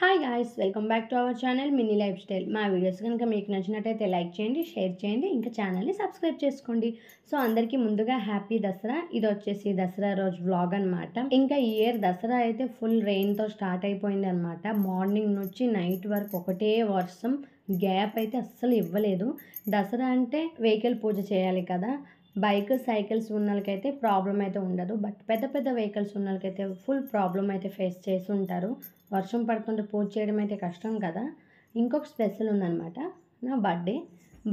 Hi guys, welcome back to our channel mini life style. మా videos కనుక మీకు నచ్చినట్టయితే లైక్ చేయండి, షేర్ చేయండి, ఇంకా ఛానల్ని సబ్స్క్రైబ్ చేసుకోండి. సో అందరికీ ముందుగా హ్యాపీ దసరా. ఇది వచ్చేసి దసరా రోజు వ్లాగ్ అనమాట. ఇంకా ఈ ఇయర్ దసరా అయితే ఫుల్ రెయిన్తో స్టార్ట్ అయిపోయింది అనమాట. మార్నింగ్ నుంచి నైట్ వరకు ఒకటే వర్షం, గ్యాప్ అయితే అస్సలు ఇవ్వలేదు. దసరా అంటే వెహికల్ పూజ చేయాలి కదా, బైక్ సైకిల్స్ ఉన్న వాళ్ళకైతే ప్రాబ్లం అయితే ఉండదు. బట్ పెద్ద పెద్ద వెహికల్స్ ఉన్న వాళ్ళకైతే ఫుల్ ప్రాబ్లం అయితే ఫేస్ చేసి ఉంటారు. వర్షం పడుతుంటే పూజ చేయడం అయితే కష్టం కదా. ఇంకొక స్పెషల్ ఉందన్నమాట, నా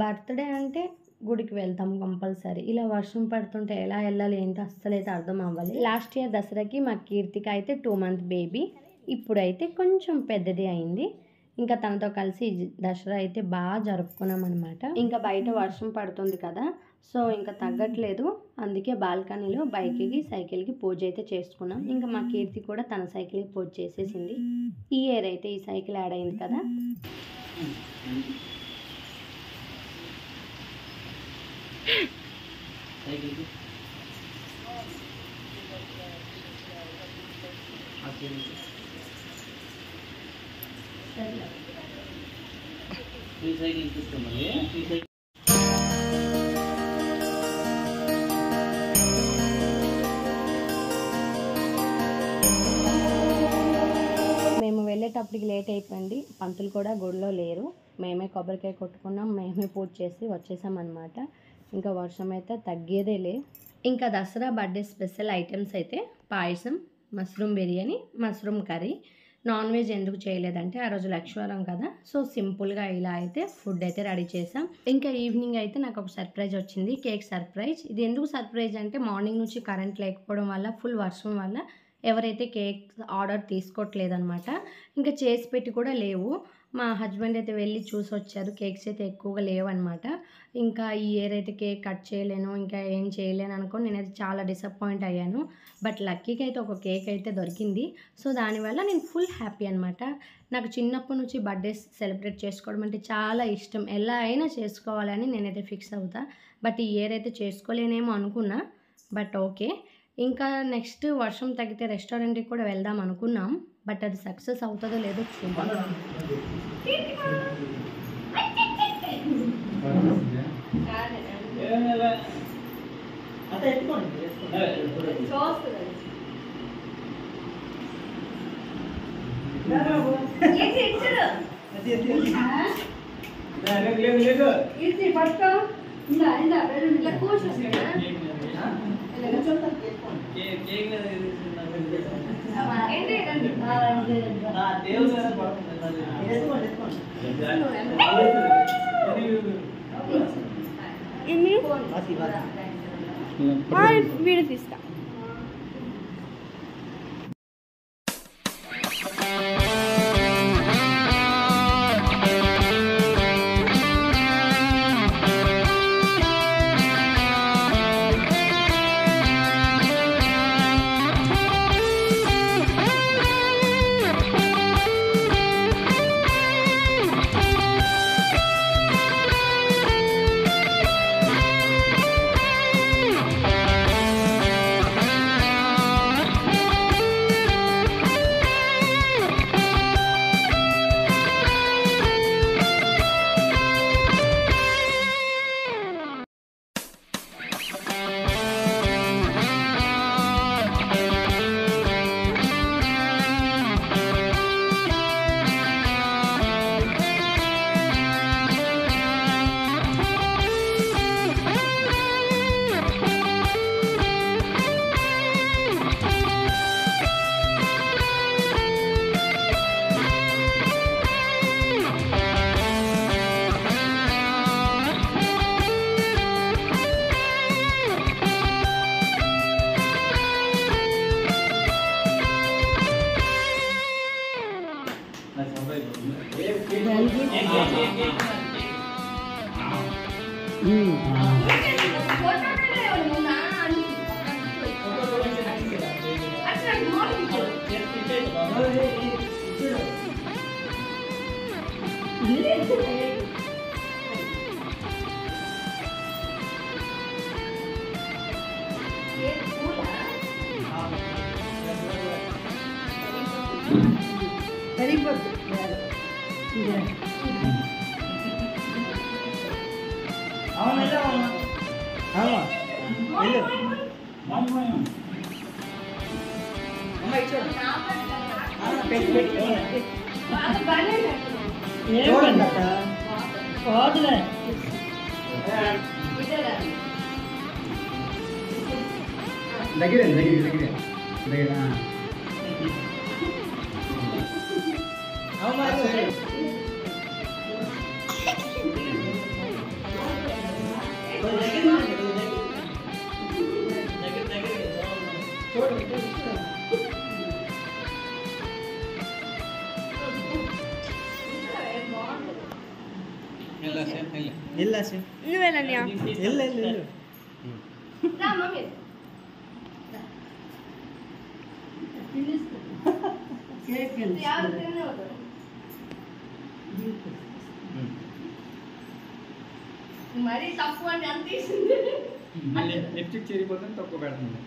బర్త్డే అంటే గుడికి వెళ్తాం కంపల్సరీ. ఇలా వర్షం పడుతుంటే ఎలా వెళ్ళాలి ఏంటో అస్సలైతే అర్థం అవ్వాలి. లాస్ట్ ఇయర్ దసరాకి మా కీర్తిక అయితే 2 month బేబీ, ఇప్పుడైతే కొంచెం పెద్దది అయింది. ఇంకా తనతో కలిసి దసరా అయితే బాగా జరుపుకున్నాం అనమాట. ఇంకా బయట వర్షం పడుతుంది కదా, సో ఇంకా తగ్గట్లేదు. అందుకే బాల్కనీలో బైక్కి సైకిల్కి పూజ అయితే చేసుకున్నాం. ఇంకా మా కీర్తి కూడా తన సైకిల్కి పూజ చేసేసింది. ఈ ఇయర్ అయితే ఈ సైకిల్ యాడ్ అయింది కదా. మేము వెళ్ళేటప్పటికి లేట్ అయిపోయింది. పంతులు కూడా గుడిలో లేరు. మేమే కొబ్బరికాయ కొట్టుకున్నాం, మేమే పూజ చేసి వచ్చేసామన్నమాట. ఇంకా వర్షం అయితే తగ్గేదేలే. ఇంకా దసరా బర్త్డే స్పెషల్ ఐటమ్స్ అయితే payasam, mushroom biryani, mushroom curry. Non veg ఎందుకు చేయలేదంటే ఆ రోజు లక్ష్మీవారం కదా, సో సింపుల్గా ఇలా అయితే ఫుడ్ అయితే రెడీ చేసాం. ఇంకా ఈవినింగ్ అయితే నాకు ఒక సర్ప్రైజ్ వచ్చింది, కేక్ సర్ప్రైజ్. ఇది ఎందుకు సర్ప్రైజ్ అంటే మార్నింగ్ నుంచి కరెంట్ లేకపోవడం వల్ల, ఫుల్ వర్షం వల్ల ఎవరైతే కేక్ ఆర్డర్ తీసుకోవట్లేదన్నమాట. ఇంకా చేసి పెట్టి కూడా లేవు. మా హస్బెండ్ అయితే వెళ్ళి చూసి వచ్చారు, కేక్స్ అయితే ఎక్కువగా లేవన్నమాట. ఇంకా ఈ ఇయర్ అయితే కేక్ కట్ చేయలేను, ఇంకా ఏం చేయలేను అనుకొని నేనైతే చాలా డిసప్పాయింట్ అయ్యాను. బట్ లక్కీకి అయితే ఒక కేక్ అయితే దొరికింది. సో దానివల్ల నేను ఫుల్ హ్యాపీ అనమాట. నాకు చిన్నప్పటి నుంచి బర్త్డేస్ సెలబ్రేట్ చేసుకోవడం అంటే చాలా ఇష్టం. ఎలా అయినా చేసుకోవాలని నేనైతే ఫిక్స్ అవుతా. బట్ ఈ ఇయర్ అయితే చేసుకోలేనేమో అనుకున్నా, బట్ ఓకే. ఇంకా నెక్స్ట్ వర్షం తగ్గితే రెస్టారెంట్కి కూడా వెళ్దాం అనుకున్నాం. బట్ అది సక్సెస్ అవుతుందో లేదో చూద్దాం. వీడియో తీస్తా. దగ్గర మరి తక్కువ అని అంత లిప్స్టిక్ చేరిపోతే తక్కువ పెడుతుంది.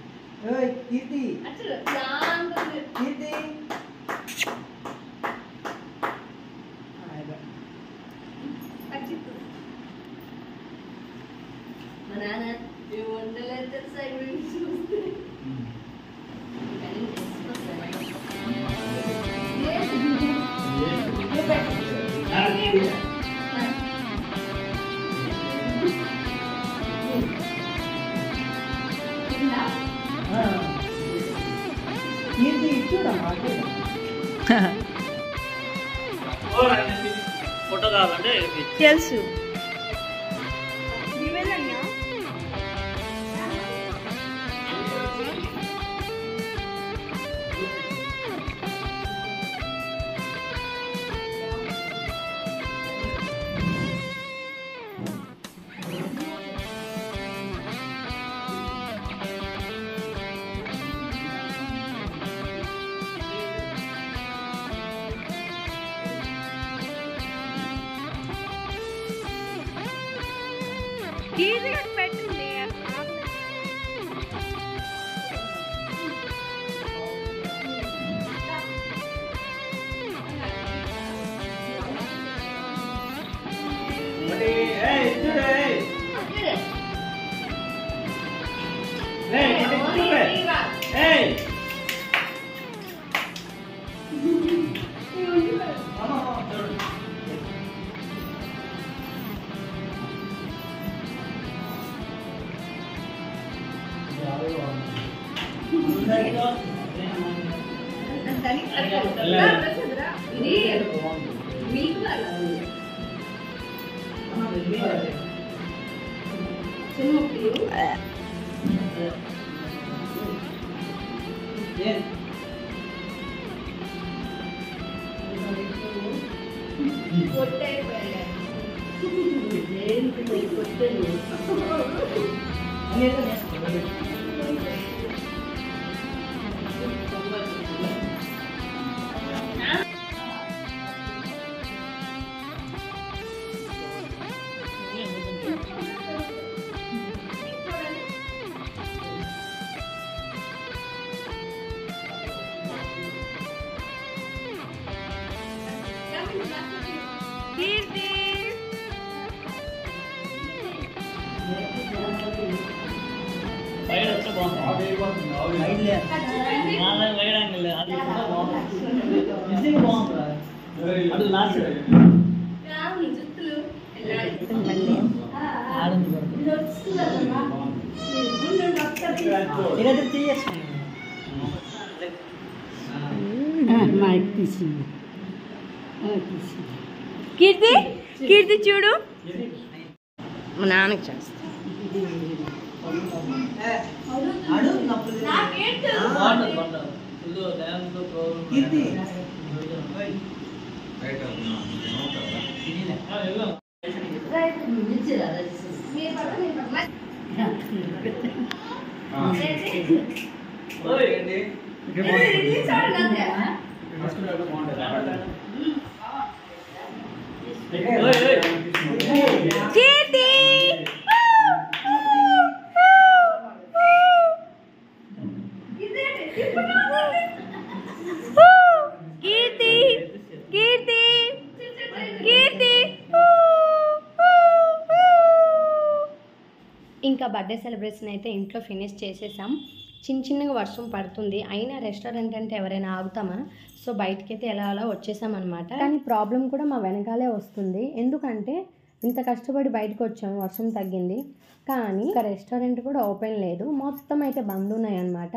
మా నాన్న వంటలేదు తెలుసా చూస్తే ఫోటో కావాలంటే తెలుసు ఈజీగా పెట్టండి కీర్తి కీర్తి చూడు మా నాన్నకి చేస్తా కీర్తి కీర్తి ఇంకా బర్త్డే సెలబ్రేషన్ అయితే ఇంట్లో ఫినిష్ చేసేసాం. చిన్నగా వర్షం పడుతుంది, అయినా రెస్టారెంట్ అంటే ఎవరైనా ఆగుతామా? సో బయటకైతే ఎలా అలా వచ్చేసామన్నమాట. కానీ ప్రాబ్లం కూడా మా వెనకాలే వస్తుంది. ఎందుకంటే ఇంత కష్టపడి బయటకు వచ్చాము, వర్షం తగ్గింది, కానీ ఇంకా రెస్టారెంట్ కూడా ఓపెన్ లేదు, మొత్తం అయితే బంద్ ఉన్నాయి అన్నమాట.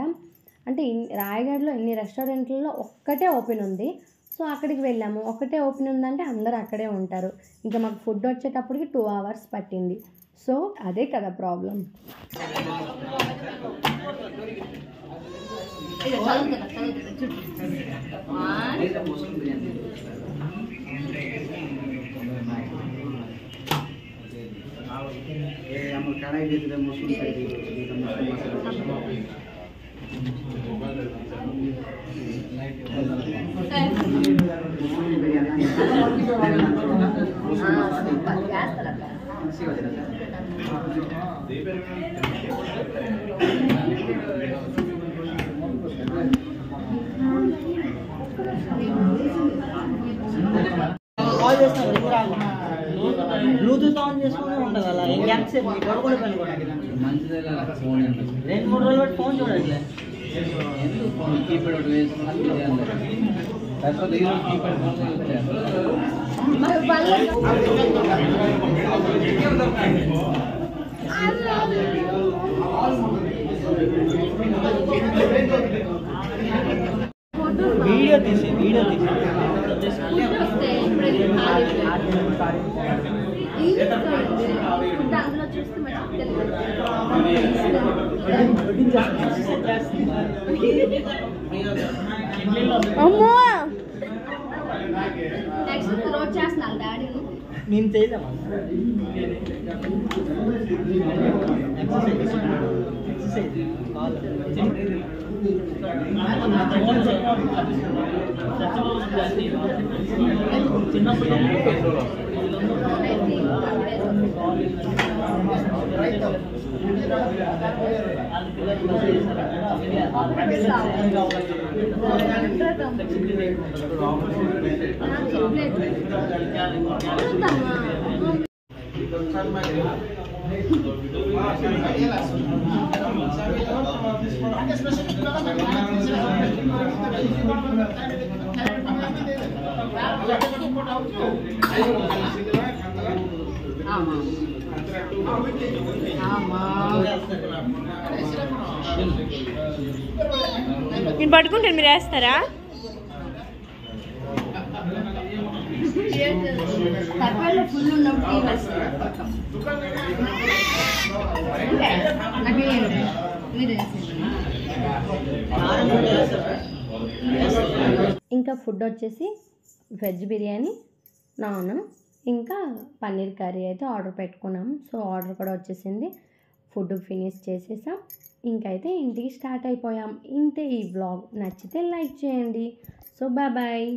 అంటే రాయగఢలో ఇన్ని రెస్టారెంట్లలో ఒక్కటే ఓపెన్ ఉంది. సో అక్కడికి వెళ్ళాము, ఒకటే ఓపెన్ ఉందంటే అందరూ అక్కడే ఉంటారు. ఇంకా మాకు ఫుడ్ వచ్చేటప్పటికి 2 hours పట్టింది. సో అదే కదా ప్రాబ్లం. బ్లూటూత్ ఆన్ చేసుకునే ఉండదు అలా ఎంతసేపు కూడా కనుకోండి 2-3 రోజులు బట్టి ఫోన్ చూడట్లే. వీడియో తీసి అమ్మో నేను చేయలేమా నేను పట్టుకుంటాను, మీరు వేస్తారా? ఫుల్ ఉన్నప్పుడు ఇంకా ఫుడ్ వచ్చేసి వెజ్ బిర్యానీ, నాన్, ఇంకా పన్నీర్ కర్రీ అయితే ఆర్డర్ పెట్టుకున్నాం. సో ఆర్డర్ కూడా వచ్చేసింది, ఫుడ్ ఫినిష్ చేసేసాం, ఇంకైతే ఇంటికి స్టార్ట్ అయిపోయాం. ఇంతే ఈ వ్లాగ్. నచ్చితే లైక్ చేయండి. So bye.